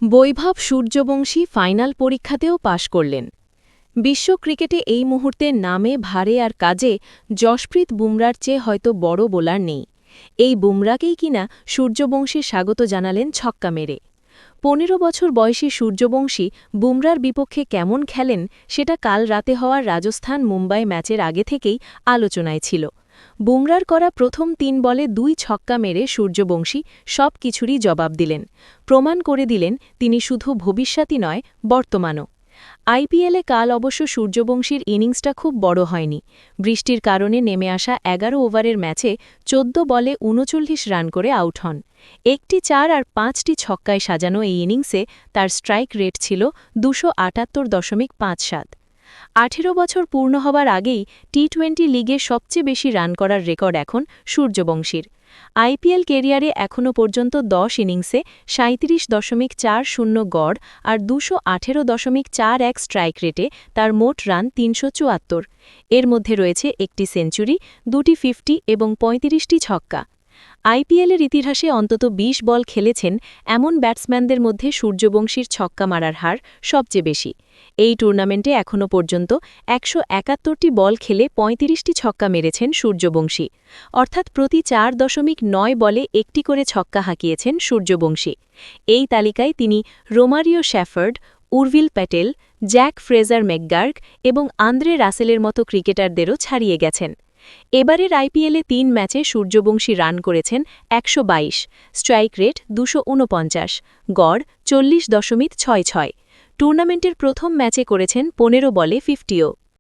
বৈভব Suryavanshi final পরীক্ষাতেও পাশ করলেন। বিশ্ব ক্রিকেটে এই মুহূর্তে নামে ভারে আর কাজে জশপ্রীত বুমরার চেয়ে হয়তো বড় বোলার নেই। এই বুমরাকেই কিনা সূর্যবংশী স্বাগত জানালেন ছক্কা মেরে। ১৫ বছর বয়সী সূর্যবংশী বুমরার বিপক্ষে কেমন খেলেন সেটা কাল রাতে হওয়ার রাজস্থান মুম্বাই ম্যাচের আগে থেকেই আলোচনায় ছিল। বুমরার করা প্রথম ৩ বলে ২ ছক্কা মেরে সূর্যবংশী সব কিছুরই জবাব দিলেন, প্রমাণ করে দিলেন তিনি শুধু ভবিষ্যতই নয়, বর্তমানও। আইপিএলে কাল অবশ্য সূর্যবংশীর ইনিংসটা খুব বড় হয়নি। বৃষ্টির কারণে নেমে আসা ১১ ওভারের ম্যাচে ১৪ বলে ৩৯ রান করে আউট হন। একটি ৪ আর ৫টি ছক্কায় সাজানো এই ইনিংসে তার স্ট্রাইক রেট ছিল ২৭৮.৫৭। ১৮ বছর পূর্ণ হবার আগেই টি-২০ লিগে সবচেয়ে বেশি রান করার রেকর্ড এখন সূর্যবংশীর। আইপিএল কেরিয়ারে এখনও পর্যন্ত ১০ ইনিংসে ৩৭.৪০ গড় আর ২১৮.৪১ স্ট্রাইক রেটে তার মোট রান ৩৭৪। এর মধ্যে রয়েছে একটি সেঞ্চুরি, ২টি ৫০ এবং ৩৫টি ছক্কা। আইপিএলের ইতিহাসে অন্তত ২০ বল খেলেছেন এমন ব্যাটসম্যানদের মধ্যে সূর্যবংশীর ছক্কা মারার হার সবচেয়ে বেশি। এই টুর্নামেন্টে এখনও পর্যন্ত ১৭১টি বল খেলে ৩৫টি ছক্কা মেরেছেন সূর্যবংশী, অর্থাৎ প্রতি ৪.৯ বলে একটি করে ছক্কা হাঁকিয়েছেন সূর্যবংশী। এই তালিকায় তিনি Romario Shepherd, Urvil Patel, Jake Fraser McGurk এবং আন্দ্রে রাসেলের মতো ক্রিকেটারদেরও ছাড়িয়ে গেছেন। এবারের আইপিএলে ৩ ম্যাচে সূর্যবংশী রান করেছেন ১২২, স্ট্রাইক রেট ২৪৯, গড় ৪০.৬৬। টুর্নামেন্টের প্রথম ম্যাচে করেছেন ১৫ বলে ৫০ও।